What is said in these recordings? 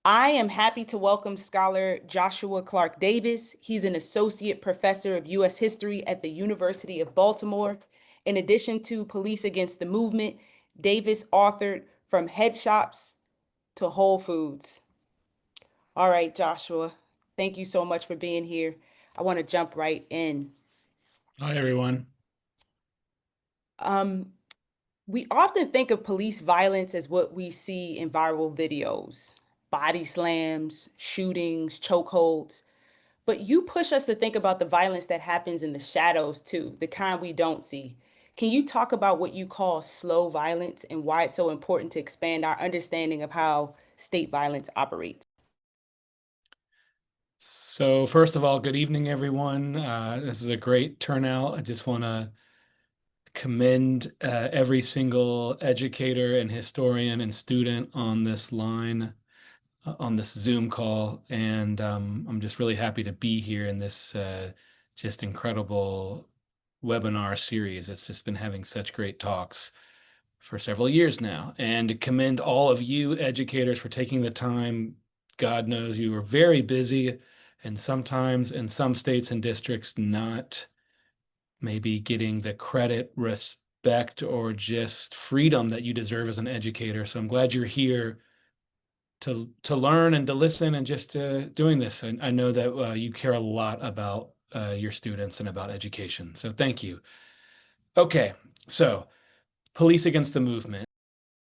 I am happy to welcome scholar Joshua Clark Davis. He's an associate professor of U.S. history at the University of Baltimore. In addition to Police Against the Movement, Davis authored From Head Shops to Whole Foods. All right, Joshua, thank you so much for being here. I want to jump right in. Hi, everyone. Um, we often think of police violence as what we see in viral videos, body slams, shootings, chokeholds. But you push us to think about the violence that happens in the shadows too, the kind we don't see. Can you talk about what you call slow violence and why it's so important to expand our understanding of how state violence operates? So, first of all, good evening, everyone. This is a great turnout. I just want to commend every single educator and historian and student on this line, on this Zoom call. And I'm just really happy to be here in this just incredible webinar series. It's just been having such great talks for several years now. And to commend all of you educators for taking the time. God knows you are very busy, and sometimes in some states and districts not maybe getting the credit, respect, or just freedom that you deserve as an educator. So I'm glad you're here to learn and to listen and just doing this. I know that you care a lot about your students and about education. So thank you. Okay, so Police Against the Movement.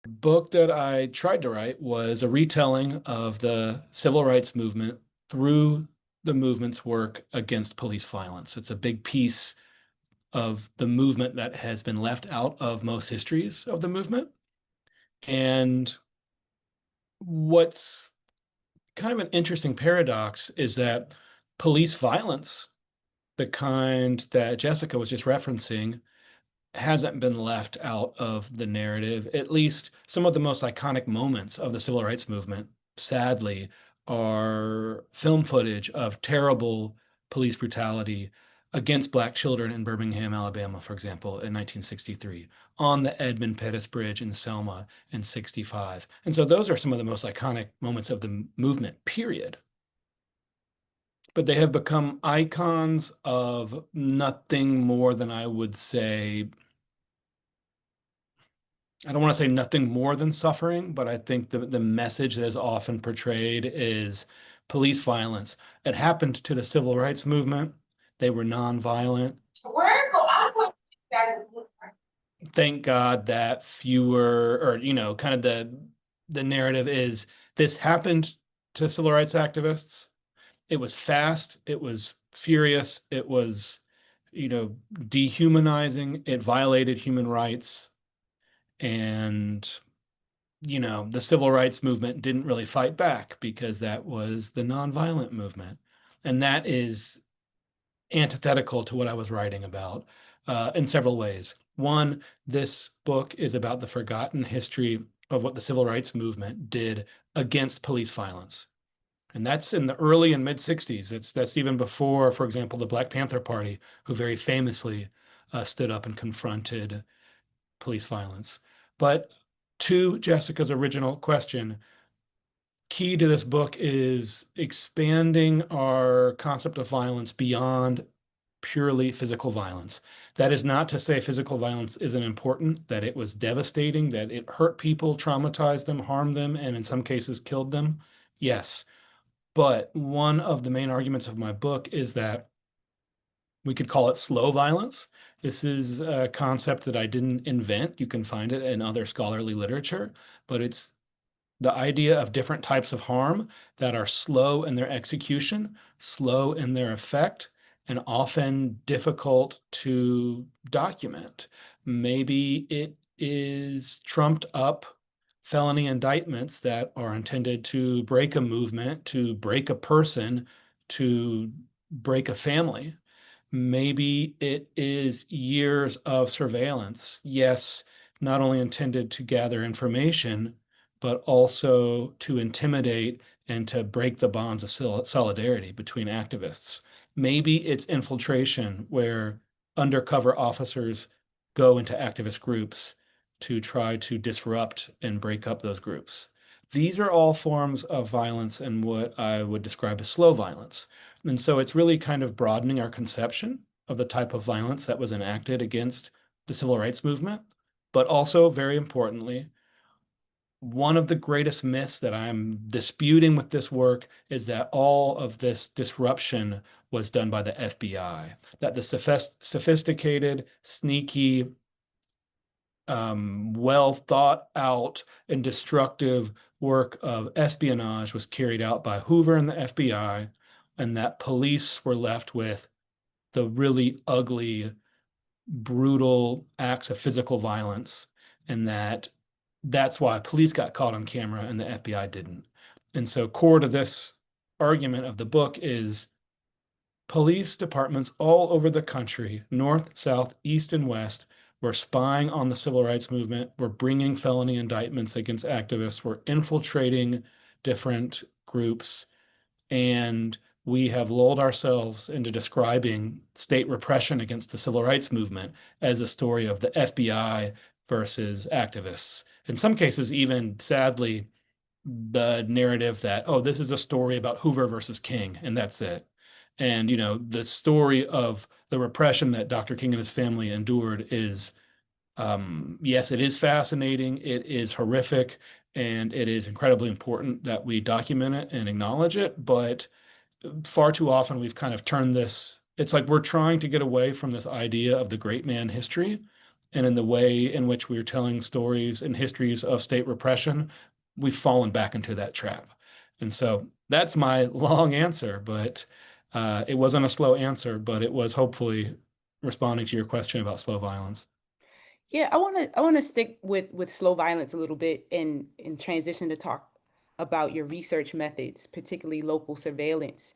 Book that I tried to write was a retelling of the civil rights movement through the movement's work against police violence. It's a big piece of the movement that has been left out of most histories of the movement. And what's kind of an interesting paradox is that police violence, the kind that Jessica was just referencing, hasn't been left out of the narrative. At least some of the most iconic moments of the civil rights movement, sadly, are film footage of terrible police brutality against Black children in Birmingham, Alabama, for example, in 1963, on the Edmund Pettus Bridge in Selma in 65. And so those are some of the most iconic moments of the movement, period. But they have become icons of nothing more than I would say, I don't want to say nothing more than suffering, but I think the message that is often portrayed is police violence. It happened to the civil rights movement. They were nonviolent. I want you guys to look. Thank God that fewer, or kind of the narrative is this happened to civil rights activists. It was fast, it was furious, it was, dehumanizing, it violated human rights. And the civil rights movement didn't really fight back because that was the nonviolent movement. And that is antithetical to what I was writing about in several ways. One, this book is about the forgotten history of what the civil rights movement did against police violence. And that's in the early and mid 60s. That's even before, for example, the Black Panther Party, who very famously stood up and confronted police violence. But to Jessica's original question, key to this book is expanding our concept of violence beyond purely physical violence. That is not to say physical violence isn't important, that it was devastating, that it hurt people, traumatized them, harmed them, and in some cases killed them. Yes. But one of the main arguments of my book is that we could call it slow violence. This is a concept that I didn't invent. You can find it in other scholarly literature, but it's the idea of different types of harm that are slow in their execution, slow in their effect, and often difficult to document. Maybe it is trumped up felony indictments that are intended to break a movement, to break a person, to break a family. Maybe it is years of surveillance. Yes, not only intended to gather information, but also to intimidate and to break the bonds of solidarity between activists. Maybe it's infiltration, where undercover officers go into activist groups to try to disrupt and break up those groups. These are all forms of violence and what I would describe as slow violence. And so it's really kind of broadening our conception of the type of violence that was enacted against the civil rights movement. But also, very importantly, one of the greatest myths that I'm disputing with this work is that all of this disruption was done by the FBI, that the sophisticated, sneaky, well thought out and destructive work of espionage was carried out by Hoover and the FBI, and that police were left with the really ugly, brutal acts of physical violence, and that's why police got caught on camera and the FBI didn't. And so, core to this argument of the book is police departments all over the country, north, south, east, and west, were spying on the civil rights movement, were bringing felony indictments against activists, were infiltrating different groups, and we have lulled ourselves into describing state repression against the civil rights movement as a story of the FBI versus activists. In some cases, even sadly, the narrative that, oh, this is a story about Hoover versus King, and that's it. And, the story of the repression that Dr. King and his family endured is, yes, it is fascinating, it is horrific, and it is incredibly important that we document it and acknowledge it. But far too often we've kind of turned this, it's like we're trying to get away from this idea of the great man history. And in the way in which we're telling stories and histories of state repression, we've fallen back into that trap. And so that's my long answer, but it wasn't a slow answer, but it was hopefully responding to your question about slow violence. Yeah, I want to stick with slow violence a little bit and transition to talk about your research methods, particularly local surveillance,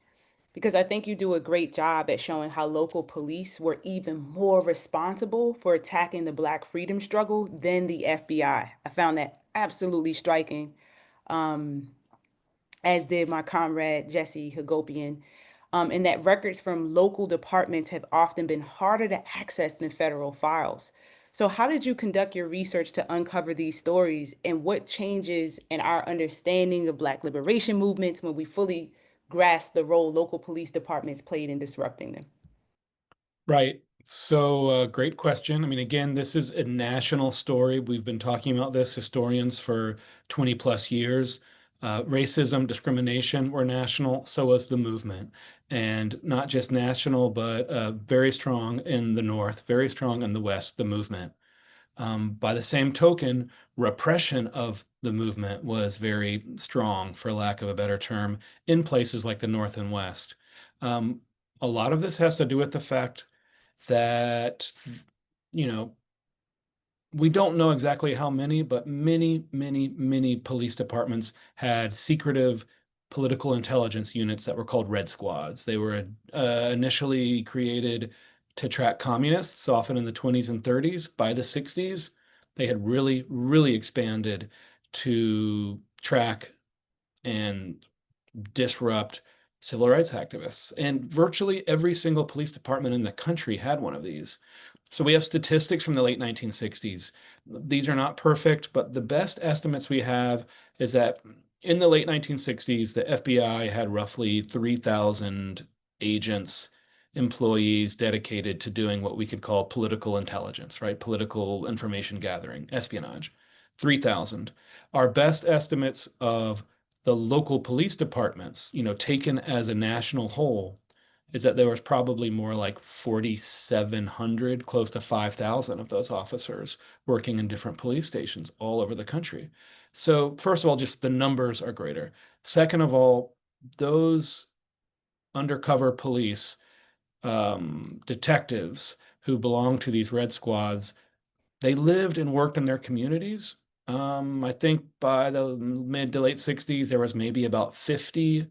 because I think you do a great job at showing how local police were even more responsible for attacking the Black freedom struggle than the FBI. I found that absolutely striking. Um, as did my comrade Jesse Hagopian, and that records from local departments have often been harder to access than federal files. So, how did you conduct your research to uncover these stories, and what changes in our understanding of Black liberation movements when we fully grasp the role local police departments played in disrupting them? Right. So, great question. I mean, again, this is a national story. We've been talking about this, historians, for 20 plus years. Racism, discrimination were national, so was the movement. And not just national, but very strong in the North, very strong in the West, the movement. By the same token, repression of the movement was very strong, for lack of a better term, in places like the North and West. Um, a lot of this has to do with the fact that, you know, we don't know exactly how many, but many, many, many police departments had secretive political intelligence units that were called Red Squads. They were initially created to track communists, often in the 20s and 30s. By the 60s, they had really, really expanded to track and disrupt civil rights activists. And virtually every single police department in the country had one of these. So we have statistics from the late 1960s. These are not perfect, but the best estimates we have is that in the late 1960s, the FBI had roughly 3,000 agents, employees dedicated to doing what we could call political intelligence, right? Political information gathering, espionage. 3,000. Our best estimates of the local police departments, taken as a national whole, is that there was probably more like 4,700, close to 5,000 of those officers working in different police stations all over the country. So, first of all, just the numbers are greater. Second of all, those undercover police detectives who belong to these red squads, they lived and worked in their communities. I think by the mid to late 60s, there was maybe about 50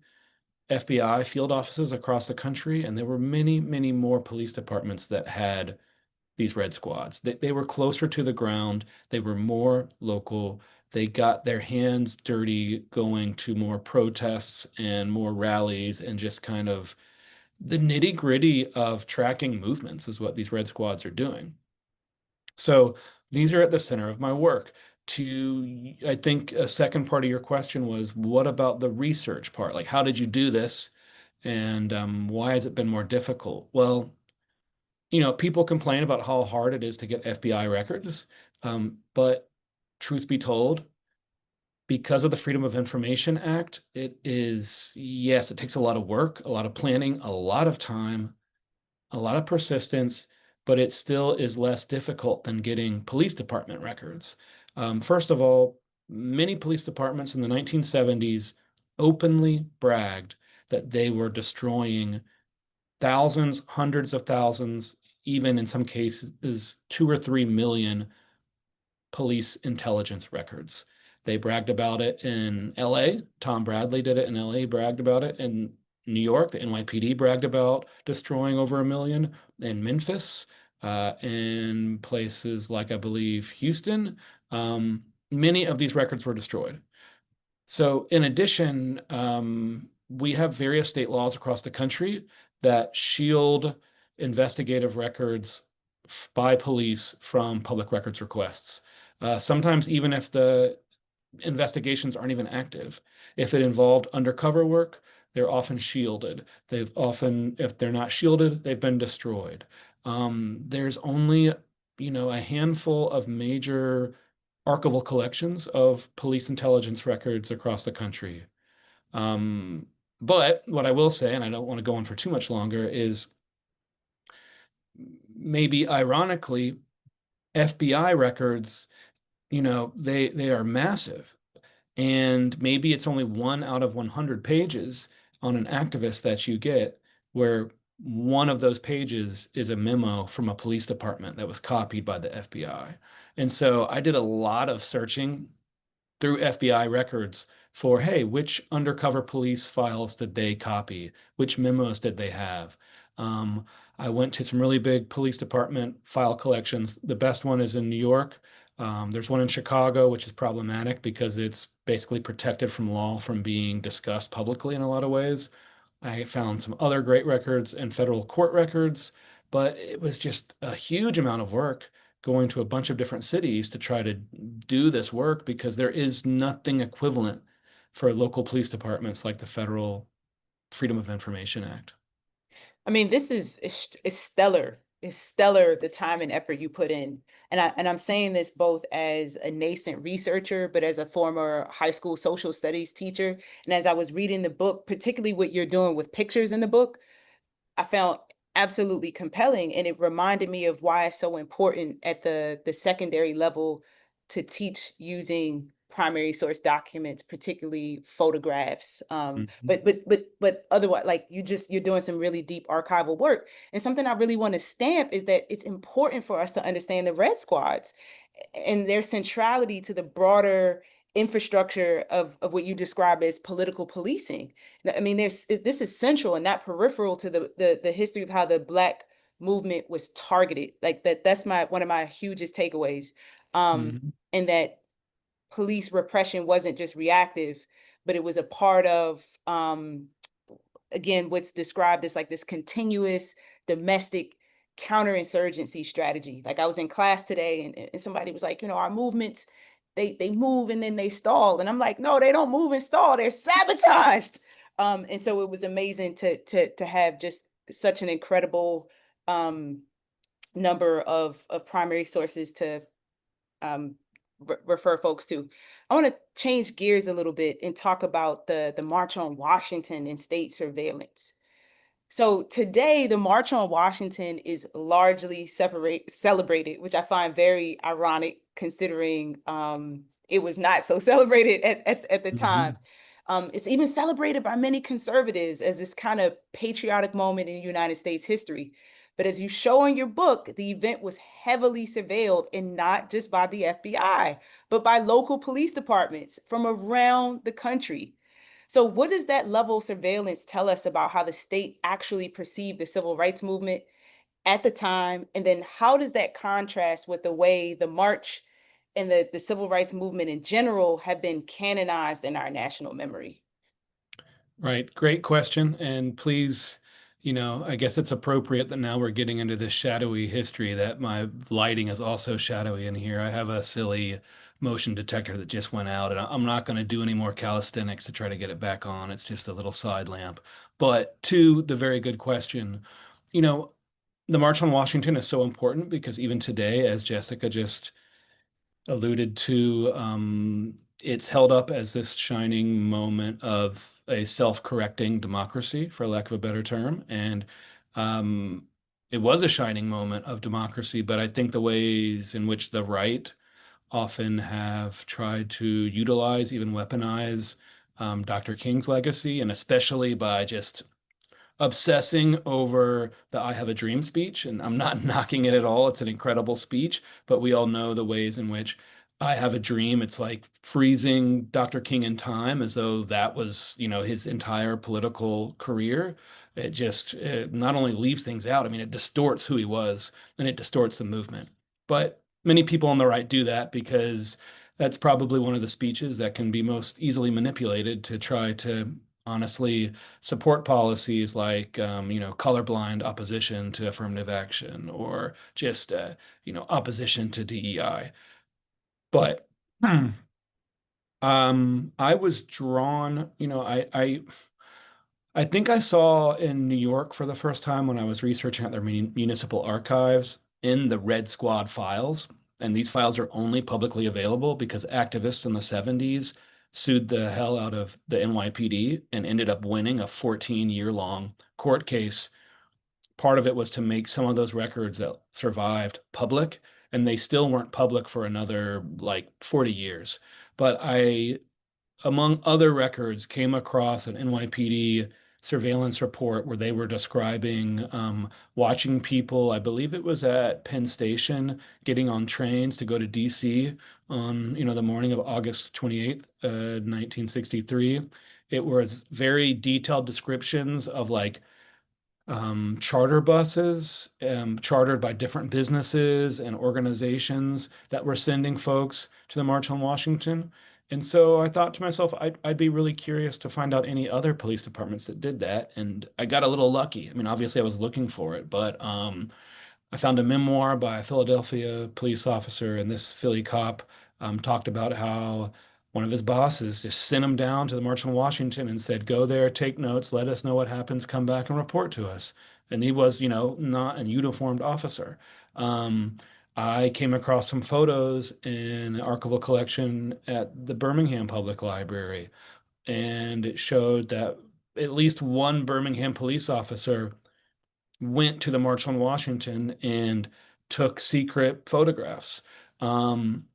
FBI field offices across the country, and there were many, many more police departments that had these red squads. They were closer to the ground, they were more local, they got their hands dirty going to more protests and more rallies and just kind of the nitty-gritty of tracking movements is what these red squads are doing. So these are at the center of my work. I think a second part of your question was, what about the research part? Like, how did you do this? And why has it been more difficult? Well, people complain about how hard it is to get FBI records. But truth be told, because of the Freedom of Information Act, yes, it takes a lot of work, a lot of planning, a lot of time, a lot of persistence, but it still is less difficult than getting police department records. First of all, many police departments in the 1970s openly bragged that they were destroying thousands, hundreds of thousands, even in some cases, 2 or 3 million police intelligence records. They bragged about it in LA. Tom Bradley did it in LA, bragged about it in New York. The NYPD bragged about destroying over 1 million in Memphis, in places like, I believe, Houston. Many of these records were destroyed. So, in addition, we have various state laws across the country that shield investigative records by police from public records requests. Sometimes, even if the investigations aren't even active, if it involved undercover work, they're often shielded. If they're not shielded, they've been destroyed. There's only, a handful of major archival collections of police intelligence records across the country. Um, but what I will say, and I don't want to go on for too much longer, is maybe ironically, FBI records, they are massive. And maybe it's only 1 out of 100 pages on an activist that you get, where one of those pages is a memo from a police department that was copied by the FBI. And so I did a lot of searching through FBI records for, hey, which undercover police files did they copy? Which memos did they have? Um, I went to some really big police department file collections. The best one is in New York. There's one in Chicago, which is problematic because it's basically protected from law from being discussed publicly in a lot of ways. I found some other great records and federal court records, but it was just a huge amount of work going to a bunch of different cities to try to do this work because there is nothing equivalent for local police departments like the Federal Freedom of Information Act. I mean, this is stellar. It's stellar the time and effort you put in. And I'm saying this both as a nascent researcher, but as a former high school social studies teacher. And as I was reading the book, particularly what you're doing with pictures in the book, I found absolutely compelling, and it reminded me of why it's so important at the secondary level to teach using primary source documents, particularly photographs. Mhm. But otherwise, like you're doing some really deep archival work. And something I really want to stamp is that it's important for us to understand the red squads and their centrality to the broader infrastructure of what you describe as political policing. I mean, this is central and not peripheral to the history of how the Black movement was targeted. Like that's my one of my hugest takeaways. Mhm. And that police repression wasn't just reactive, but it was a part of again what's described as like this continuous domestic counterinsurgency strategy. Like I was in class today and somebody was like, our movements, they move and then they stall. And I'm like, no, they don't move and stall, they're sabotaged. And so it was amazing to have just such an incredible number of primary sources to um, refer folks to. I want to change gears a little bit and talk about the March on Washington and state surveillance. So today, the March on Washington is largely celebrated, which I find very ironic considering it was not so celebrated at the time. Mhm. It's even celebrated by many conservatives as this kind of patriotic moment in United States history. But as you show in your book, the event was heavily surveilled and not just by the FBI, but by local police departments from around the country. So, what does that level of surveillance tell us about how the state actually perceived the civil rights movement at the time? And then, how does that contrast with the way the march and the civil rights movement in general have been canonized in our national memory? Right. Great question. And please, I guess it's appropriate that now we're getting into this shadowy history that my lighting is also shadowy in here. I have a silly motion detector that just went out, and I'm not going to do any more calisthenics to try to get it back on. It's just a little side lamp. But to the very good question, you know, the March on Washington is so important because even today, as Jessica just alluded to, it's held up as this shining moment of a self-correcting democracy, for lack of a better term. And um, it was a shining moment of democracy, but I think the ways in which the right often have tried to utilize, even weaponize, Dr. King's legacy, and especially by just obsessing over the I Have a Dream speech. And I'm not knocking it at all. It's an incredible speech, but we all know the ways in which I have a dream. It's like freezing Dr. King in time as though that was, his entire political career. It not only leaves things out, I mean, it distorts who he was and it distorts the movement. But many people on the right do that because that's probably one of the speeches that can be most easily manipulated to try to honestly support policies like colorblind opposition to affirmative action or just opposition to DEI. But I was drawn, I think I saw in New York for the first time when I was researching at their municipal archives in the Red Squad files. And these files are only publicly available because activists in the 70s sued the hell out of the NYPD and ended up winning a 14-year-long court case. Part of it was to make some of those records that survived public, and they still weren't public for another like 40 years. But I, among other records, came across an NYPD surveillance report where they were describing watching people, I believe it was at Penn Station, getting on trains to go to DC on, the morning of August 28th, 1963. It was very detailed descriptions of like charter buses chartered by different businesses and organizations that were sending folks to the March on Washington. And so I thought to myself, I'd be really curious to find out any other police departments that did that. And I got a little lucky. I mean, obviously I was looking for it, but I found a memoir by a Philadelphia police officer, and this Philly cop talked about how one of his bosses just sent him down to the March on Washington and said, "Go there, take notes, let us know what happens, come back and report to us." And he was, not a uniformed officer. Um, I came across some photos in an archival collection at the Birmingham Public Library, and it showed that at least one Birmingham police officer went to the March on Washington and took secret photographs. Um,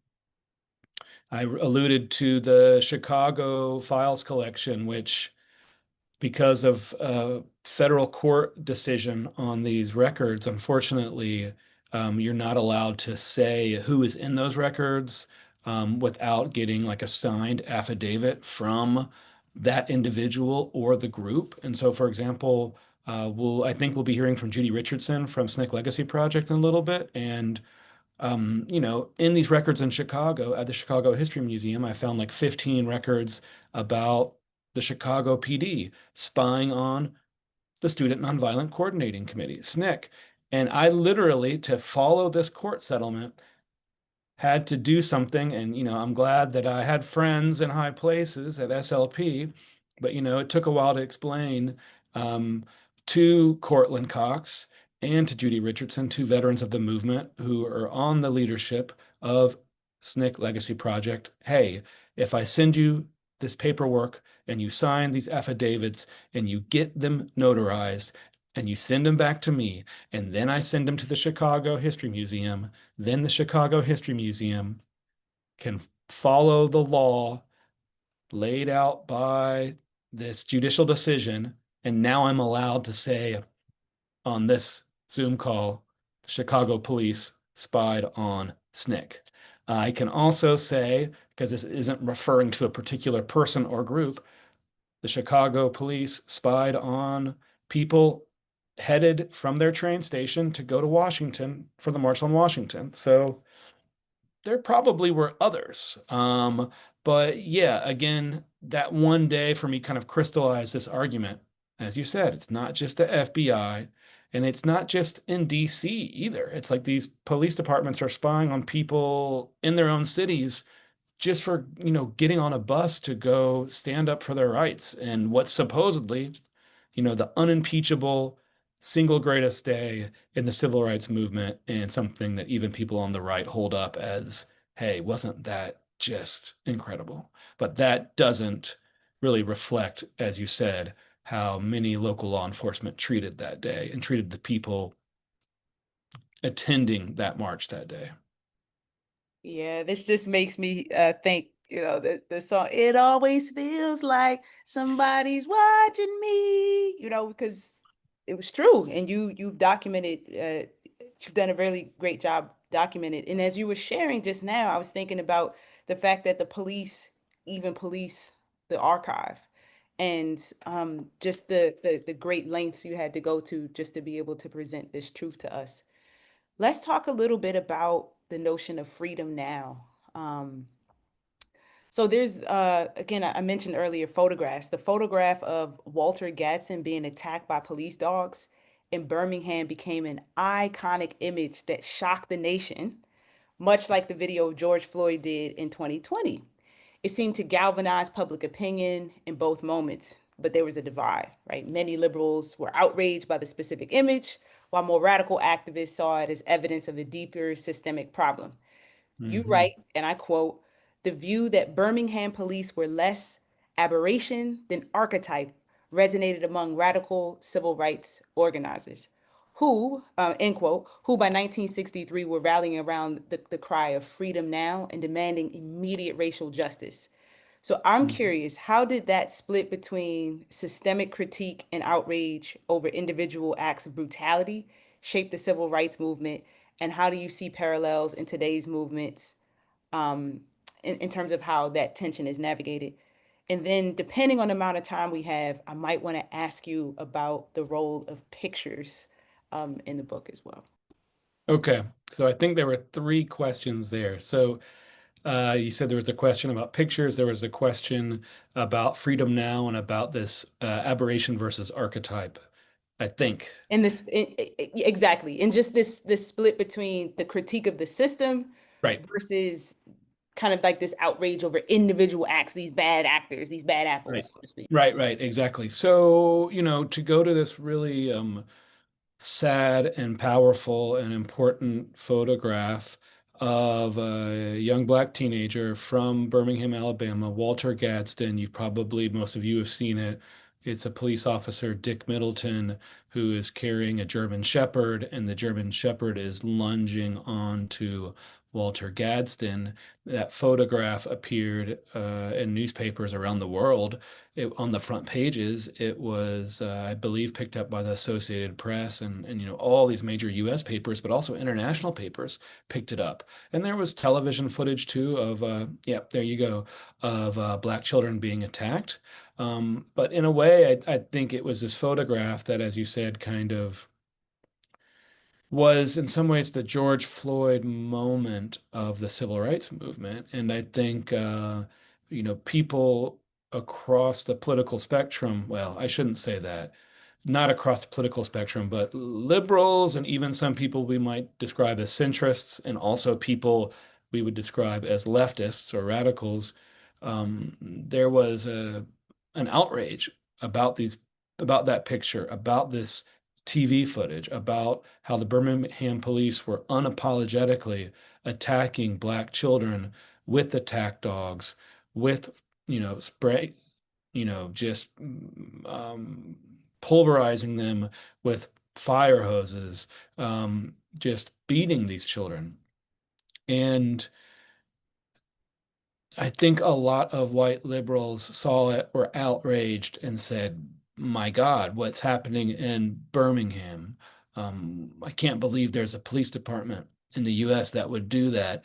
I alluded to the Chicago files collection, which, because of a federal court decision on these records, unfortunately, you're not allowed to say who is in those records without getting like a signed affidavit from that individual or the group. And so, for example, I think we'll be hearing from Judy Richardson from SNCC Legacy Project in a little bit. And in these records in Chicago, at the Chicago History Museum, I found like 15 records about the Chicago PD spying on the Student Nonviolent Coordinating Committee, SNCC. And I literally, to follow this court settlement, had to do something. And, I'm glad that I had friends in high places at SLP, but, it took a while to explain um, to Cortland Cox and to Judy Richardson, two veterans of the movement who are on the leadership of SNCC Legacy Project. Hey, if I send you this paperwork and you sign these affidavits and you get them notarized and you send them back to me, and then I send them to the Chicago History Museum, then the Chicago History Museum can follow the law laid out by this judicial decision. And now I'm allowed to say on this Zoom call, Chicago police spied on SNCC. I can also say, because this isn't referring to a particular person or group, the Chicago police spied on people headed from their train station to go to Washington for the March on Washington. So there probably were others. But yeah, again, that one day for me kind of crystallized this argument. As you said, it's not just the FBI and it's not just in DC either. It's like these police departments are spying on people in their own cities just for, getting on a bus to go stand up for their rights and what's supposedly, the unimpeachable single greatest day in the civil rights movement, and something that even people on the right hold up as, hey, wasn't that just incredible? But that doesn't really reflect, as you said, how many local law enforcement treated that day and treated the people attending that march that day. Yeah, this just makes me think, the song, it always feels like somebody's watching me, because it was true. And you've documented, you've done a really great job documented. And as you were sharing just now, I was thinking about the fact that the police even police the archive, and just the great lengths you had to go to just to be able to present this truth to us. Let's talk a little bit about the notion of freedom now. So there's again, I mentioned earlier photographs. The photograph of Walter Gadsden being attacked by police dogs in Birmingham became an iconic image that shocked the nation, much like the video of George Floyd did in 2020. It seemed to galvanize public opinion in both moments, but there was a divide, right? Many liberals were outraged by the specific image, while more radical activists saw it as evidence of a deeper systemic problem. You Hmm. write, and I quote, the view that Birmingham police were less aberration than archetype resonated among radical civil rights organizers who, end quote, who by 1963 were rallying around the cry of freedom now and demanding immediate racial justice. So I'm curious, how did that split between systemic critique and outrage over individual acts of brutality shape the civil rights movement? And how do you see parallels in today's movements, um, in terms of how that tension is navigated? And then, depending on the amount of time we have, I might want to ask you about the role of pictures, in the book as well. Okay, so I think there were three questions there. So you said there was a question about pictures, there was a question about freedom now, and about this aberration versus archetype, I think. And this, exactly, and just this split between the critique of the system Right, versus kind of like this outrage over individual acts, these bad actors, these bad right, apples, so to speak. right, exactly. So, to go to this really sad and powerful and important photograph of a young black teenager from Birmingham, Alabama, Walter Gadsden. Most of you have seen it. It's a police officer, Dick Middleton, who is carrying a German Shepherd, and the German Shepherd is lunging onto Walter Gadsden. That photograph appeared in newspapers around the world. On the front pages. It was, I believe, picked up by the Associated Press, and all these major U.S. papers, but also international papers picked it up. And there was television footage too of, yeah, there you go, of black children being attacked. But in a way, I think it was this photograph that, as you said, kind of was in some ways the George Floyd moment of the civil rights movement. And I think, people across the political spectrum, well, I shouldn't say that, not across the political spectrum, but liberals and even some people we might describe as centrists, and also people we would describe as leftists or radicals, there was an outrage about about that picture, about this TV footage, about how the Birmingham police were unapologetically attacking black children with attack dogs, with, spray, just pulverizing them with fire hoses, just beating these children. And I think a lot of white liberals saw it, were outraged, and said, my God, what's happening in Birmingham? I can't believe there's a police department in the US that would do that.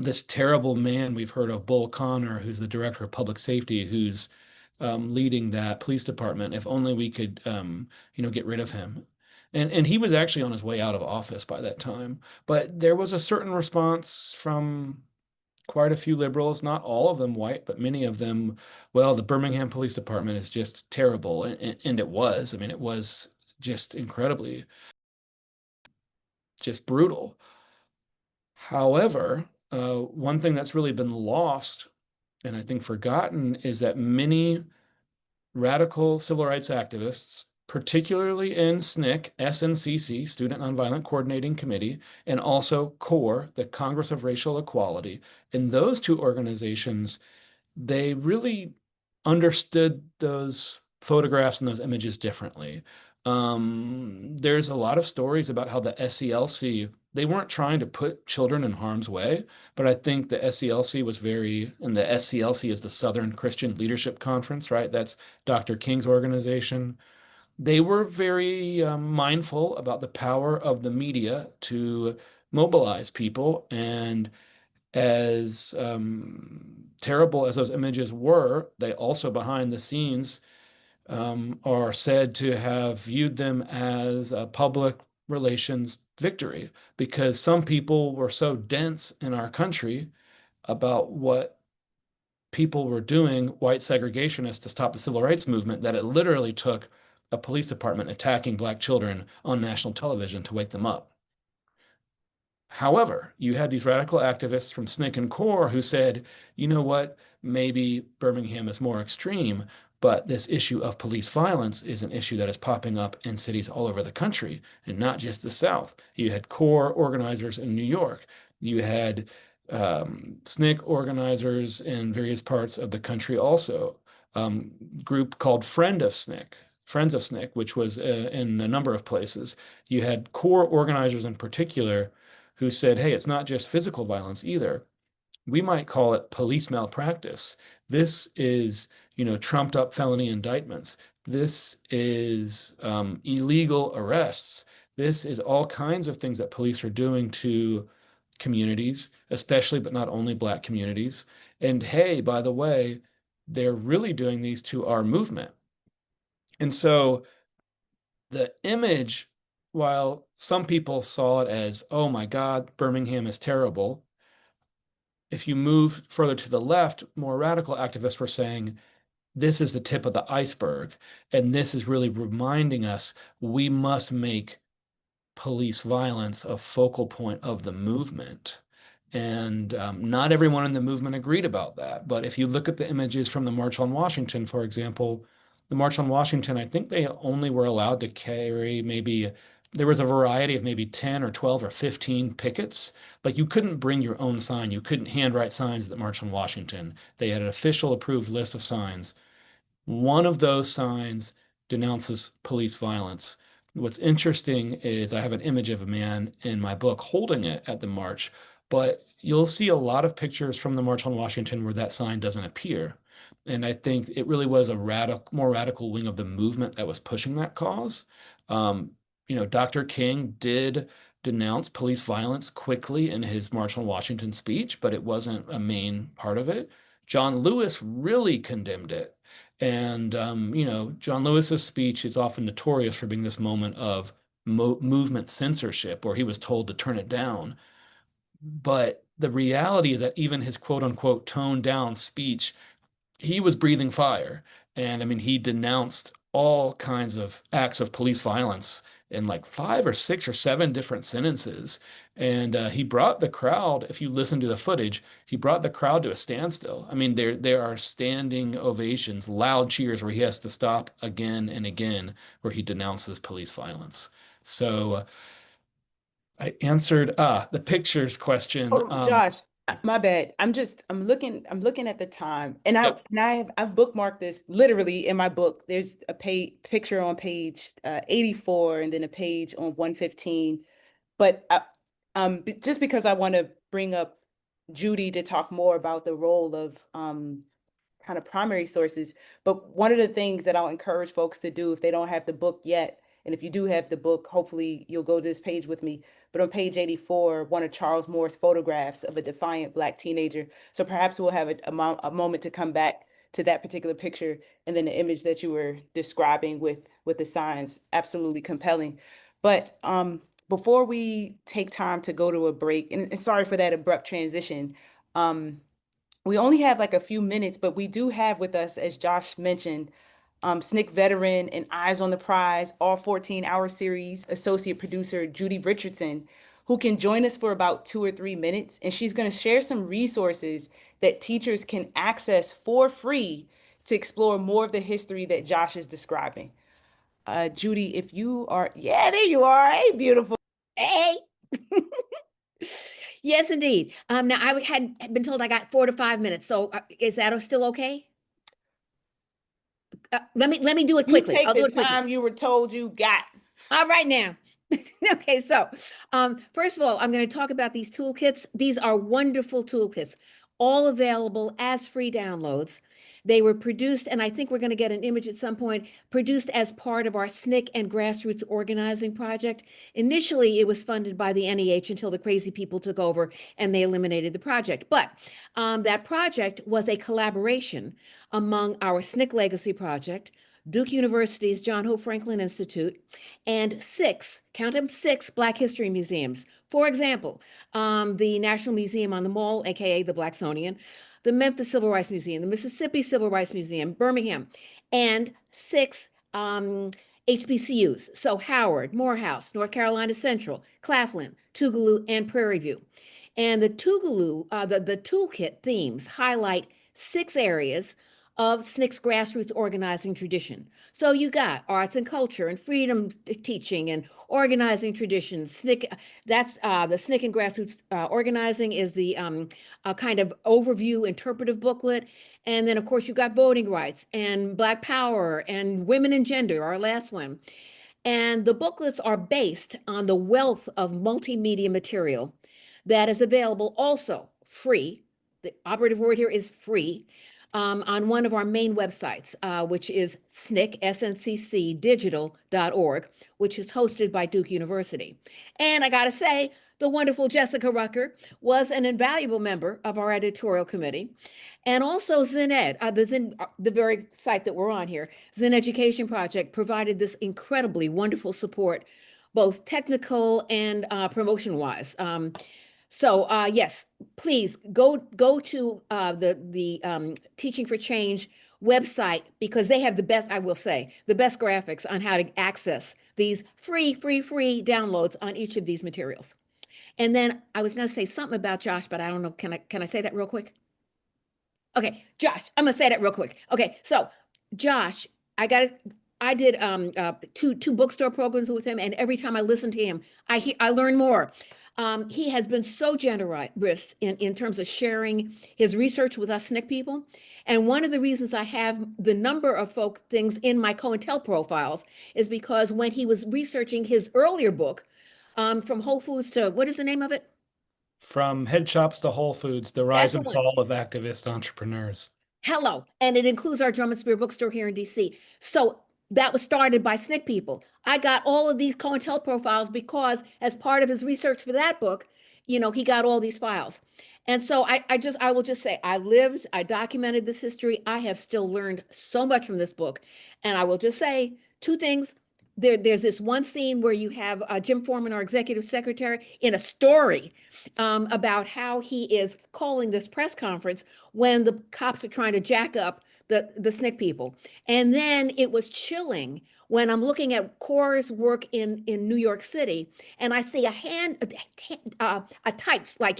This terrible man we've heard of, Bull Connor, who's the director of public safety, who's leading that police department. If only we could, get rid of him. And he was actually on his way out of office by that time. But there was a certain response from quite a few liberals, not all of them white, but many of them. Well, the Birmingham Police Department is just terrible. And it was. I mean, it was just incredibly, just brutal. However, one thing that's really been lost and I think forgotten is that many radical civil rights activists, particularly in SNCC, SNCC, Student Nonviolent Coordinating Committee, and also CORE, the Congress of Racial Equality, in those two organizations, they really understood those photographs and those images differently. There's a lot of stories about how the SCLC, they weren't trying to put children in harm's way, but I think the SCLC was very, and the SCLC is the Southern Christian Leadership Conference, right? That's Dr. King's organization. They were very mindful about the power of the media to mobilize people. And as terrible as those images were, they also behind the scenes are said to have viewed them as a public relations victory because some people were so dense in our country about what people were doing, white segregationists, to stop the civil rights movement, that it literally took a police department attacking black children on national television to wake them up. However, you had these radical activists from SNCC and CORE who said, you know what, maybe Birmingham is more extreme, but this issue of police violence is an issue that is popping up in cities all over the country and not just the South. You had CORE organizers in New York. You had SNCC organizers in various parts of the country also. Group called Friends of SNCC, which was in a number of places. You had CORE organizers in particular who said, hey, it's not just physical violence either. We might call it police malpractice. This is, trumped up felony indictments. This is illegal arrests. This is all kinds of things that police are doing to communities, especially, but not only Black communities. And hey, by the way, they're really doing these to our movement. And so the image, while some people saw it as, oh my God, Birmingham is terrible, if you move further to the left, more radical activists were saying, this is the tip of the iceberg. And this is really reminding us we must make police violence a focal point of the movement. And not everyone in the movement agreed about that. But if you look at the images from the March on Washington, for example, the March on Washington, I think they only were allowed to carry maybe, there was a variety of maybe 10 or 12 or 15 pickets. Like you couldn't bring your own sign. You couldn't handwrite signs at the March on Washington. They had an official approved list of signs. One of those signs denounces police violence. What's interesting is I have an image of a man in my book holding it at the march, but you'll see a lot of pictures from the March on Washington where that sign doesn't appear. And I think it really was a more radical wing of the movement that was pushing that cause. Dr. King did denounce police violence quickly in his March on Washington speech, but it wasn't a main part of it. John Lewis really condemned it. And, John Lewis's speech is often notorious for being this moment of movement censorship where he was told to turn it down. But the reality is that even his quote unquote toned down speech, he was breathing fire. And I mean, he denounced all kinds of acts of police violence in like 5 or 6 or 7 different sentences. And he brought the crowd, if you listen to the footage, he brought the crowd to a standstill. I mean, there are standing ovations, loud cheers where he has to stop again and again, where he denounces police violence. So I answered the pictures question. Oh, Josh, my bad. I'm looking at the time and Yep. I've bookmarked this literally in my book. There's a picture on page 84 and then a page on 115. But just because I want to bring up Judy to talk more about the role of kind of primary sources. But one of the things that I'll encourage folks to do if they don't have the book yet, and if you do have the book, hopefully you'll go to this page with me. But on page 84, one of Charles Moore's photographs of a defiant Black teenager. So perhaps we'll have a moment to come back to that particular picture, and then the image that you were describing with the signs, absolutely compelling. But before we take time to go to a break, and sorry for that abrupt transition, um, we only have like a few minutes, but we do have with us, as Josh mentioned, SNCC veteran and Eyes on the Prize, all 14-hour series, associate producer Judy Richardson, who can join us for about 2 or 3 minutes. And she's going to share some resources that teachers can access for free to explore more of the history that Josh is describing. Judy, if you are, yeah, there you are. Hey, beautiful. Hey. Yes, indeed. Now I had been told I got 4 to 5 minutes. So is that still okay? Let me do it You quickly. take I'll do the it quickly. time you were told you got. All right now. Okay, so first of all, I'm going to talk about these toolkits. These are wonderful toolkits, all available as free downloads. They were produced, and I think we're going to get an image at some point, produced as part of our SNCC and grassroots organizing project. Initially, it was funded by the NEH until the crazy people took over and they eliminated the project. But that project was a collaboration among our SNCC Legacy Project, Duke University's John Hope Franklin Institute, and six, count them, six Black History museums. For example, the National Museum on the Mall, aka the Blacksonian, the Memphis Civil Rights Museum, the Mississippi Civil Rights Museum, Birmingham, and six HBCUs. So Howard, Morehouse, North Carolina Central, Claflin, Tougaloo, and Prairie View. And the Tougaloo, the toolkit themes highlight six areas of SNCC's grassroots organizing tradition. So you got arts and culture and freedom teaching and organizing traditions. SNCC, that's the SNCC and grassroots organizing is the kind of overview interpretive booklet. And then, of course, you've got voting rights and Black power and women and gender, our last one. And the booklets are based on the wealth of multimedia material that is available also free. The operative word here is free on one of our main websites, which is SNCC, SNCC digital.org, which is hosted by Duke University. And I got to say, the wonderful Jessica Rucker was an invaluable member of our editorial committee. And also Zinn Ed, the very site that we're on here, Zinn Education Project provided this incredibly wonderful support, both technical and promotion-wise. So yes, please go to the Teaching for Change website because they have the best, I will say, the best graphics on how to access these free downloads on each of these materials. And then I was going to say something about Josh, but I don't know. Can I say that real quick? Okay, Josh, I'm gonna say that real quick. Okay, so Josh, I did two bookstore programs with him, and every time I listen to him, I learn more. He has been so generous in terms of sharing his research with us SNCC people. And one of the reasons I have the number of folk things in my COINTEL profiles is because when he was researching his earlier book, From Whole Foods to, what is the name of it? From head shops to Whole Foods, the That's rise the and one. fall of activist entrepreneurs. Hello. And it includes our Drum and Spear bookstore here in DC. So that was started by SNCC people. I got all of these COINTEL profiles because as part of his research for that book, he got all these files. And so I will just say, I documented this history. I have still learned so much from this book. And I will just say two things. There's this one scene where you have Jim Foreman, our executive secretary, in a story about how he is calling this press conference when the cops are trying to jack up the SNCC people. And then it was chilling when I'm looking at CORE's work in New York City, and I see a typed, like,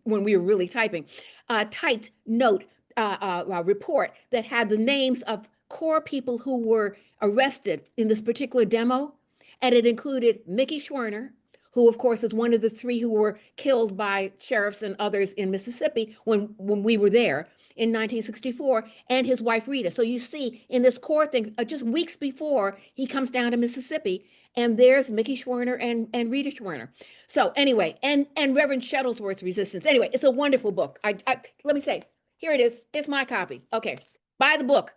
when we were really typing, a typed note, report that had the names of CORE people who were arrested in this particular demo. And it included Mickey Schwerner, who of course is one of the three who were killed by sheriffs and others in Mississippi when we were there in 1964, and his wife Rita. So you see in this CORE thing, just weeks before he comes down to Mississippi, and there's Mickey Schwerner and Rita Schwerner. So anyway, and Reverend Shuttlesworth's Resistance. Anyway, it's a wonderful book. Let me say, here it is. It's my copy. Okay, buy the book.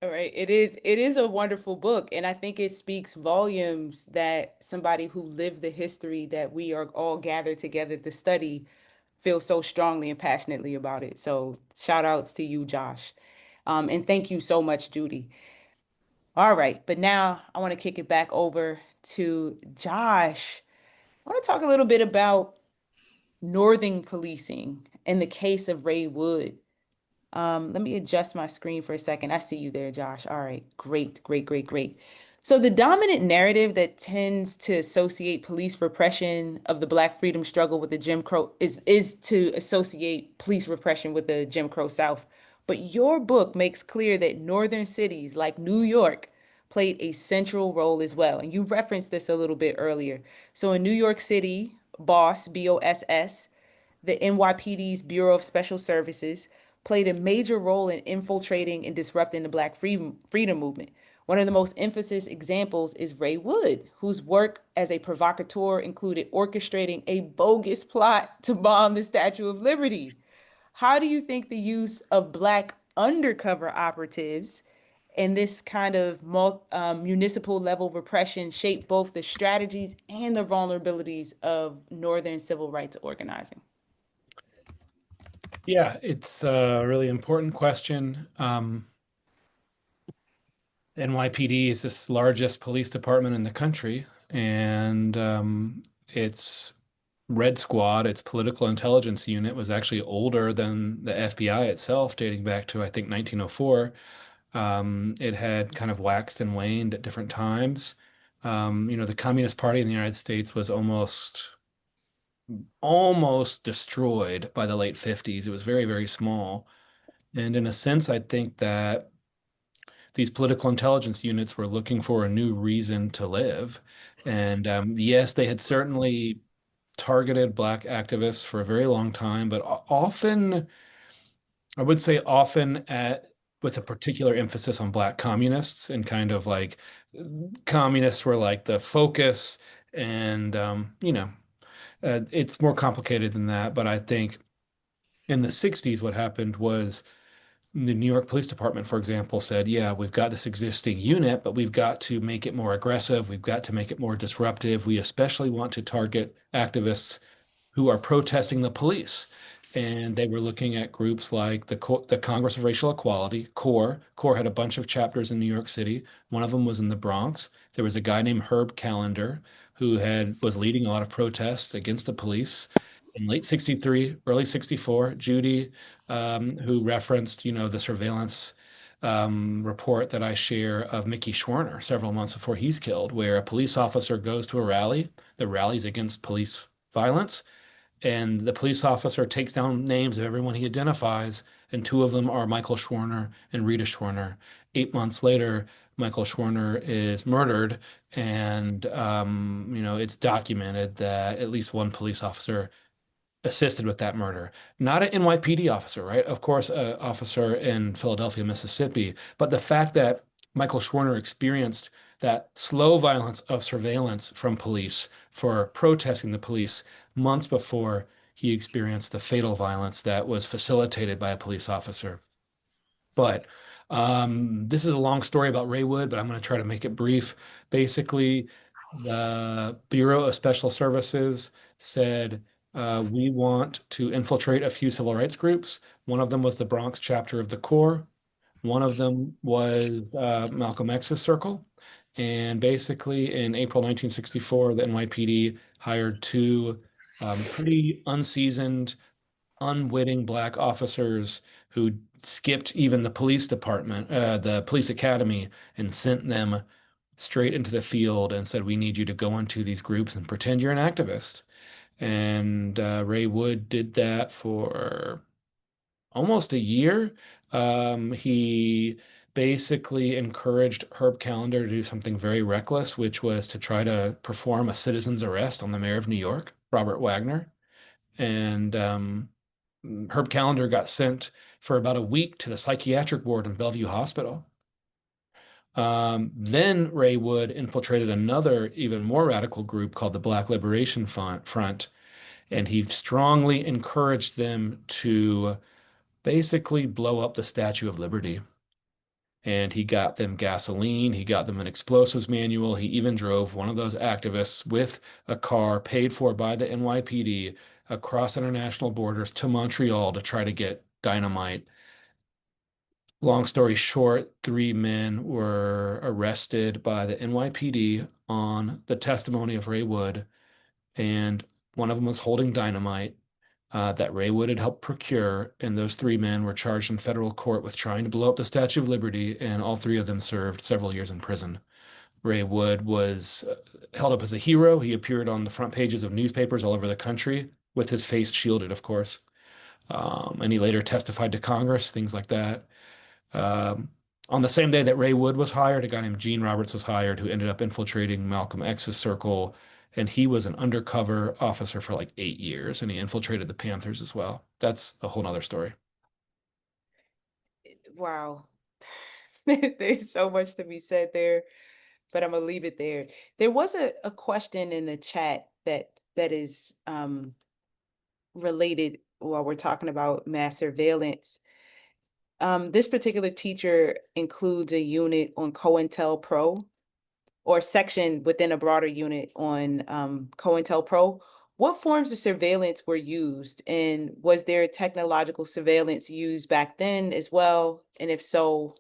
All right. It is a wonderful book. And I think it speaks volumes that somebody who lived the history that we are all gathered together to study feels so strongly and passionately about it. So shout outs to you, Josh. And thank you so much, Judy. All right. But now I want to kick it back over to Josh. I want to talk a little bit about northern policing in the case of Ray Wood. Let me adjust my screen for a second. I see you there, Josh. All right, great, great, great, great. So the dominant narrative that tends to associate police repression of the Black freedom struggle with the Jim Crow is to associate police repression with the Jim Crow South. But your book makes clear that northern cities like New York played a central role as well. And you referenced this a little bit earlier. So in New York City, BOSS, the NYPD's Bureau of Special Services, played a major role in infiltrating and disrupting the Black freedom movement. One of the most emphasis examples is Ray Wood, whose work as a provocateur included orchestrating a bogus plot to bomb the Statue of Liberty. How do you think the use of Black undercover operatives and this kind of municipal level repression shaped both the strategies and the vulnerabilities of Northern civil rights organizing? Yeah, it's a really important question. NYPD is this largest police department in the country, and its Red Squad, its political intelligence unit, was actually older than the FBI itself, dating back to, I think, 1904. It had kind of waxed and waned at different times. The Communist Party in the United States was almost destroyed by the late 50s. It was very, very small. And in a sense, I think that these political intelligence units were looking for a new reason to live. And yes, they had certainly targeted Black activists for a very long time, but often, I would say often with a particular emphasis on Black communists, and kind of like communists were like the focus. And, it's more complicated than that. But I think in the 60s, what happened was the New York Police Department, for example, said, yeah, we've got this existing unit, but we've got to make it more aggressive. We've got to make it more disruptive. We especially want to target activists who are protesting the police. And they were looking at groups like the Congress of Racial Equality, CORE. CORE had a bunch of chapters in New York City. One of them was in the Bronx. There was a guy named Herb Callender who was leading a lot of protests against the police. In late 63, early 64, Judy, who referenced, the surveillance report that I share of Mickey Schwerner several months before he's killed, where a police officer goes to a rally. The rally's against police violence, and the police officer takes down names of everyone he identifies, and two of them are Michael Schwerner and Rita Schwerner. 8 months later, Michael Schwerner is murdered, and it's documented that at least one police officer assisted with that murder. Not an NYPD officer, right? Of course, an officer in Philadelphia, Mississippi. But the fact that Michael Schwerner experienced that slow violence of surveillance from police for protesting the police months before he experienced the fatal violence that was facilitated by a police officer. But this is a long story about Ray Wood, but I'm going to try to make it brief. Basically, the Bureau of Special Services said, we want to infiltrate a few civil rights groups. One of them was the Bronx chapter of the Corps. One of them was Malcolm X's circle. And basically, in April 1964, the NYPD hired two pretty unseasoned, unwitting Black officers who skipped even the police department, the police academy, and sent them straight into the field and said, we need you to go into these groups and pretend you're an activist. And Ray Wood did that for almost a year. He basically encouraged Herb Callender to do something very reckless, which was to try to perform a citizen's arrest on the mayor of New York, Robert Wagner. And Herb Callender got sent for about a week to the psychiatric ward in Bellevue Hospital. Then Ray Wood infiltrated another, even more radical group called the Black Liberation Front, and he strongly encouraged them to basically blow up the Statue of Liberty. And he got them gasoline, he got them an explosives manual, he even drove one of those activists with a car paid for by the NYPD across international borders to Montreal to try to get dynamite. Long story short, 3 men were arrested by the NYPD on the testimony of Ray Wood, and one of them was holding dynamite that Ray Wood had helped procure, and those 3 men were charged in federal court with trying to blow up the Statue of Liberty, and all 3 of them served several years in prison. Ray Wood was held up as a hero. He appeared on the front pages of newspapers all over the country with his face shielded, of course. And he later testified to Congress, things like that. Um, on the same day that Ray Wood was hired, a guy named Gene Roberts was hired who ended up infiltrating Malcolm X's circle. And he was an undercover officer for like 8 years, and he infiltrated the Panthers as well. That's a whole nother story. Wow. There's so much to be said there, but I'm gonna leave it there. There was a question in the chat that is related while we're talking about mass surveillance. This particular teacher includes a unit on COINTELPRO, or section within a broader unit on COINTELPRO. What forms of surveillance were used, and was there technological surveillance used back then as well? And if so,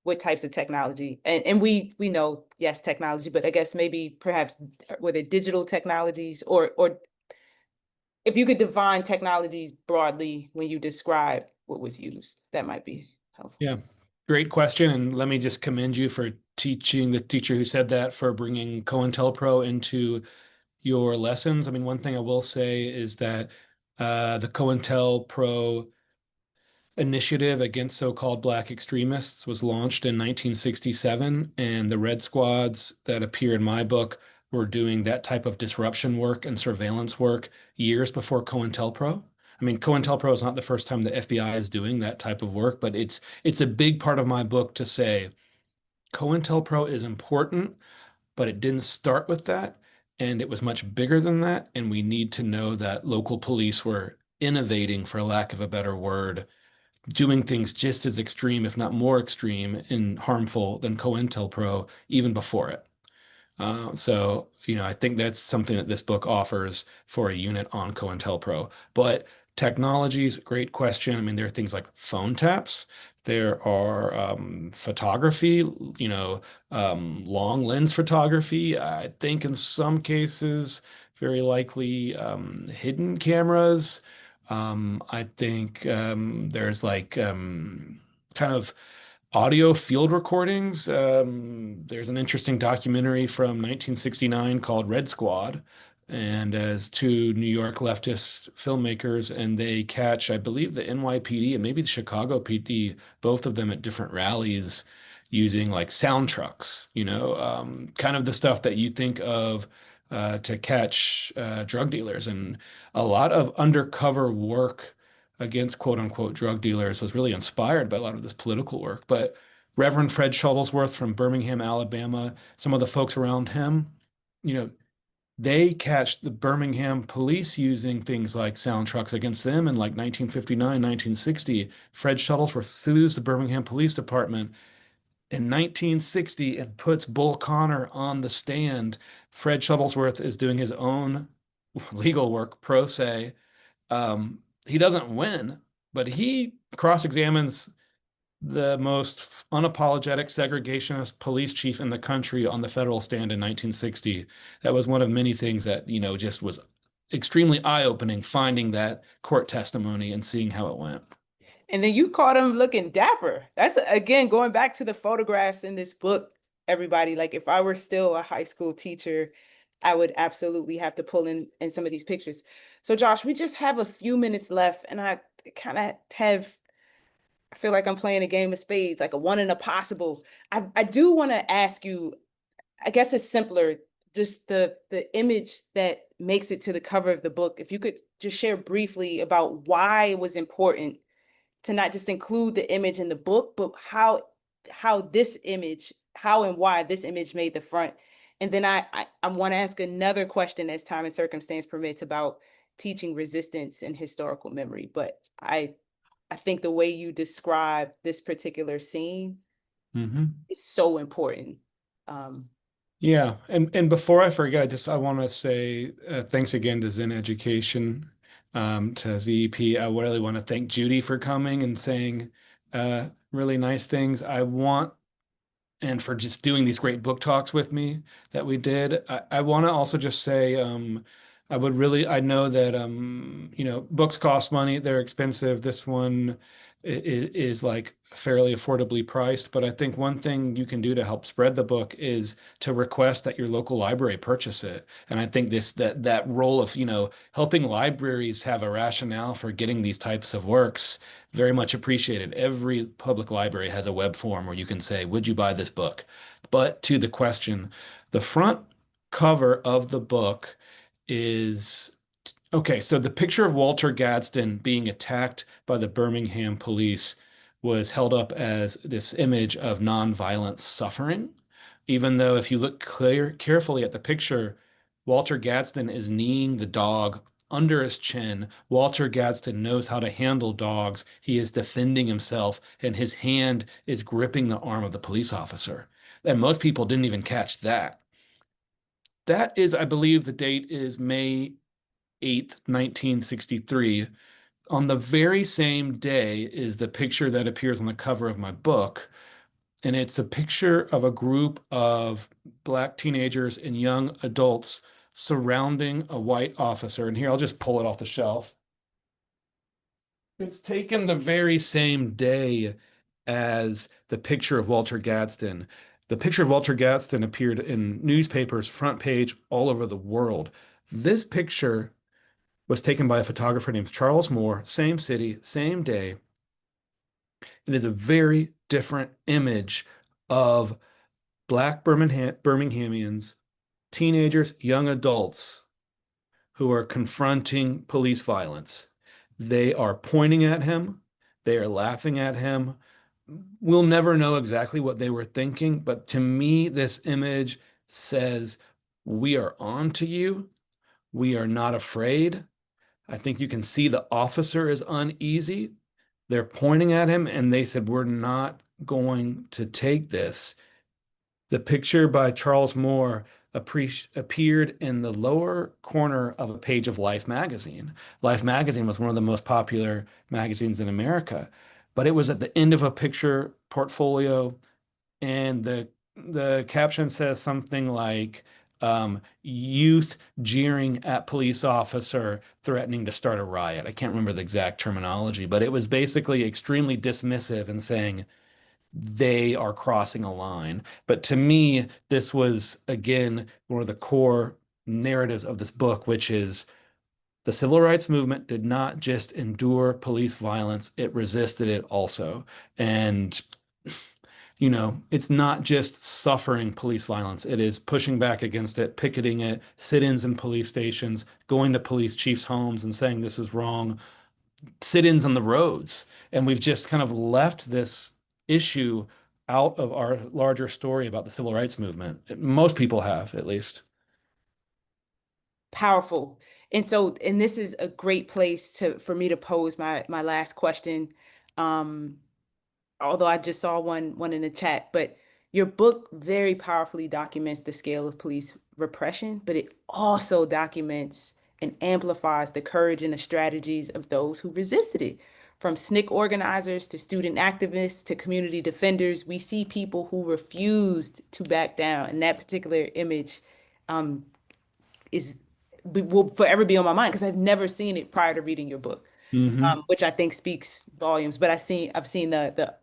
what types of technology? And we know, yes, technology, but I guess maybe perhaps were there digital technologies, or if you could define technologies broadly when you describe what was used, that might be helpful. Yeah, great question. And let me just commend you for teaching the teacher who said that for bringing COINTELPRO into your lessons. I mean, one thing I will say is that the COINTELPRO initiative against so-called black extremists was launched in 1967, and the Red Squads that appear in my book were doing that type of disruption work and surveillance work years before COINTELPRO. I mean, COINTELPRO is not the first time the FBI is doing that type of work, but it's a big part of my book to say COINTELPRO is important, but it didn't start with that, and it was much bigger than that. And we need to know that local police were innovating, for lack of a better word, doing things just as extreme, if not more extreme and harmful than COINTELPRO even before it. So, I think that's something that this book offers for a unit on COINTELPRO. But technologies, great question. I mean, there are things like phone taps. There are photography, long lens photography. I think in some cases, very likely hidden cameras. I think there's like kind of audio field recordings. There's an interesting documentary from 1969 called Red Squad, and as two New York leftist filmmakers, and they catch, I believe, the NYPD and maybe the Chicago PD, both of them at different rallies using like sound trucks, kind of the stuff that you think of to catch drug dealers. And a lot of undercover work against quote unquote drug dealers was really inspired by a lot of this political work. But Reverend Fred Shuttlesworth from Birmingham, Alabama, some of the folks around him, you know, they catch the Birmingham police using things like sound trucks against them in like 1959, 1960. Fred Shuttlesworth sues the Birmingham Police Department in 1960 and puts Bull Connor on the stand. Fred Shuttlesworth is doing his own legal work pro se. He doesn't win, but he cross-examines the most unapologetic segregationist police chief in the country on the federal stand in 1960. That was one of many things that, just was extremely eye-opening, finding that court testimony and seeing how it went. And then you caught him looking dapper. That's again going back to the photographs in this book, everybody. Like if I were still a high school teacher, I would absolutely have to pull in some of these pictures. So Josh, we just have a few minutes left, and I kind of I feel like I'm playing a game of spades, like a one in a possible. I do want to ask you, I guess it's simpler, just the image that makes it to the cover of the book. If you could just share briefly about why it was important to not just include the image in the book, but how this image, how and why this image made the front. And then I want to ask another question as time and circumstance permits about teaching resistance and historical memory. But I think the way you describe this particular scene is so important. Um, Yeah, and before I forget, I want to say thanks again to Zinn Education, to ZEP. I really want to thank Judy for coming and saying really nice things. And for just doing these great book talks with me that we did. I want to also just say I know that books cost money, they're expensive. This one is like fairly affordably priced, but I think one thing you can do to help spread the book is to request that your local library purchase it. And I think that role of, helping libraries have a rationale for getting these types of works very much appreciated. Every public library has a web form where you can say, "Would you buy this book?" But to the question, the front cover of the book is okay. So the picture of Walter Gadsden being attacked by the Birmingham police was held up as this image of nonviolent suffering, even though if you look carefully at the picture, Walter Gadsden is kneeing the dog under his chin. Walter Gadsden knows how to handle dogs. He is defending himself, and his hand is gripping the arm of the police officer. And most people didn't even catch that. That is, I believe the date is May 8th, 1963. On the very same day is the picture that appears on the cover of my book. And it's a picture of a group of Black teenagers and young adults surrounding a white officer. And here, I'll just pull it off the shelf. It's taken the very same day as the picture of Walter Gadsden. The picture of Walter Gadsden appeared in newspapers, front page, all over the world. This picture was taken by a photographer named Charles Moore, same city, same day. It is a very different image of Black Birminghamians, teenagers, young adults who are confronting police violence. They are pointing at him, they are laughing at him. We'll never know exactly what they were thinking, but to me, this image says, "We are on to you. We are not afraid." I think you can see the officer is uneasy. They're pointing at him and they said, "We're not going to take this." The picture by Charles Moore appeared in the lower corner of a page of Life magazine. Life magazine was one of the most popular magazines in America, but it was at the end of a picture portfolio, and the caption says something like, "Youth jeering at police officer threatening to start a riot." I can't remember the exact terminology, but it was basically extremely dismissive and saying they are crossing a line. But to me, this was, again, one of the core narratives of this book, which is the civil rights movement did not just endure police violence, it resisted it also. And it's not just suffering police violence. It is pushing back against it, picketing it, sit-ins in police stations, going to police chiefs' homes and saying this is wrong, sit-ins on the roads. And we've just kind of left this issue out of our larger story about the civil rights movement. Most people have, at least. Powerful. And this is a great place for me to pose my last question. Um, Although I just saw one in the chat, but your book very powerfully documents the scale of police repression, but it also documents and amplifies the courage and the strategies of those who resisted it. From SNCC organizers to student activists to community defenders, we see people who refused to back down. And that particular image um, is will forever be on my mind because I've never seen it prior to reading your book, Hmm. which I think speaks volumes. But I've seen the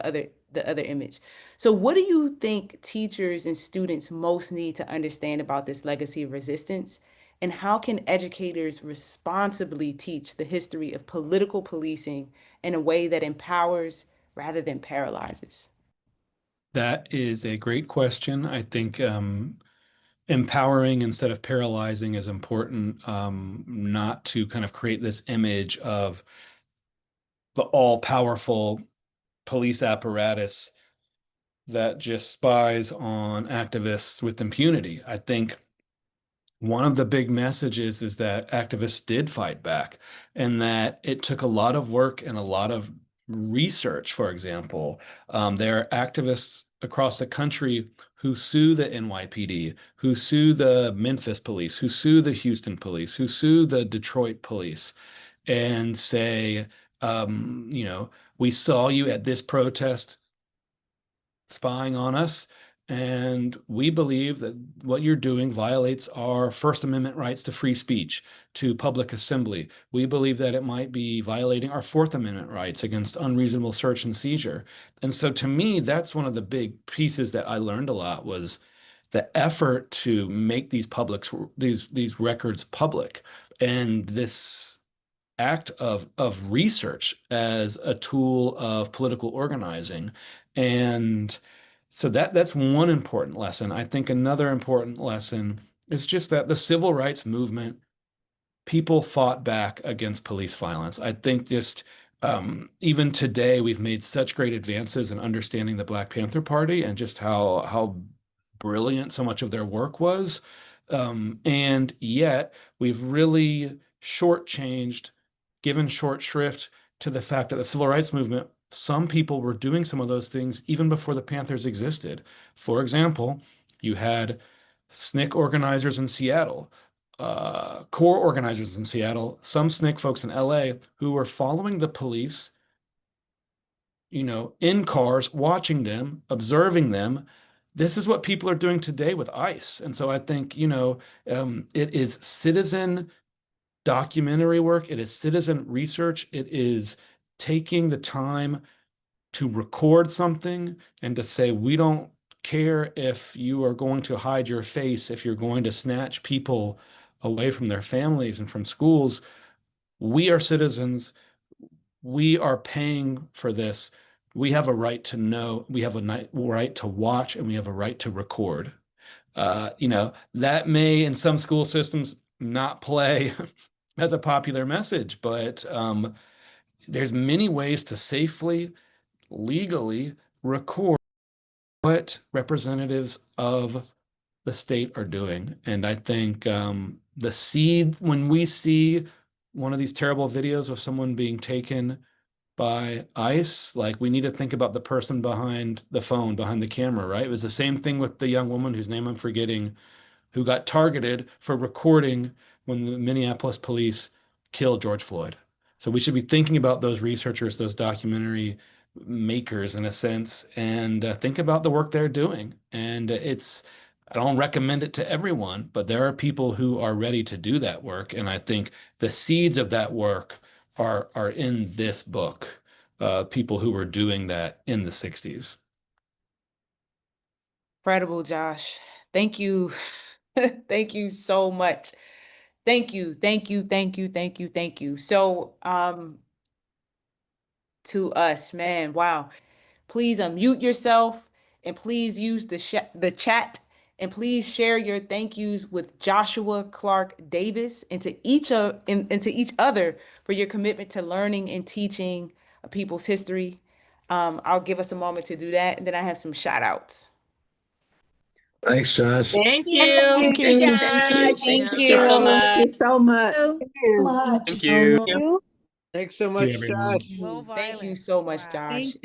other image. So what do you think teachers and students most need to understand about this legacy of resistance? And how can educators responsibly teach the history of political policing in a way that empowers rather than paralyzes? That is a great question. I think empowering instead of paralyzing is important, not to kind of create this image of the all-powerful police apparatus that just spies on activists with impunity. I think one of the big messages is that activists did fight back and that it took a lot of work and a lot of research. For example, there are activists across the country who sue the NYPD, who sue the Memphis police, who sue the Houston police, who sue the Detroit police, and say, we saw you at this protest spying on us, And we believe that what you're doing violates our First Amendment rights to free speech, to public assembly. We believe that it might be violating our Fourth Amendment rights against unreasonable search and seizure. And so to me, that's one of the big pieces that I learned a lot, was the effort to make these records public, and this act of research as a tool of political organizing. And so that's one important lesson. I think another important lesson is just that the civil rights movement, people fought back against police violence. I think just even today, we've made such great advances in understanding the Black Panther Party and just how brilliant so much of their work was. And yet we've really shortchanged, given short shrift to the fact that the civil rights movement, some people were doing some of those things even before the Panthers existed. For example, you had SNCC organizers in Seattle, core organizers in Seattle, some SNCC folks in LA who were following the police, in cars, watching them, observing them. This is what people are doing today with ICE. And so I think, it is citizen documentary work, it is citizen research, it is taking the time to record something and to say, we don't care if you are going to hide your face, if you're going to snatch people away from their families and from schools. We are citizens. We are paying for this. We have a right to know, we have a right to watch, and we have a right to record. That may in some school systems not play as a popular message, but there's many ways to safely, legally record what representatives of the state are doing. And I think the seed, when we see one of these terrible videos of someone being taken by ICE, like, we need to think about the person behind the phone, behind the camera, right? It was the same thing with the young woman whose name I'm forgetting, who got targeted for recording when the Minneapolis police killed George Floyd. So we should be thinking about those researchers, those documentary makers in a sense, and think about the work they're doing. And I don't recommend it to everyone, but there are people who are ready to do that work. And I think the seeds of that work are in this book, people who were doing that in the 60s. Incredible, Josh. Thank you. Thank you so much. Thank you. Thank you. Thank you. Thank you. Thank you. So, to us, man, wow. Please unmute yourself, and please use the chat, and please share your thank yous with Joshua Clark Davis and to each other for your commitment to learning and teaching people's history. I'll give us a moment to do that, and then I have some shout outs. Thanks, Josh. Thank you. Thank you, Josh. Thank you so much. Thank you so much. Thank you. Thanks so much, Josh. everyone. Slow Thank you violence. so much, Wow. Josh. Thank you.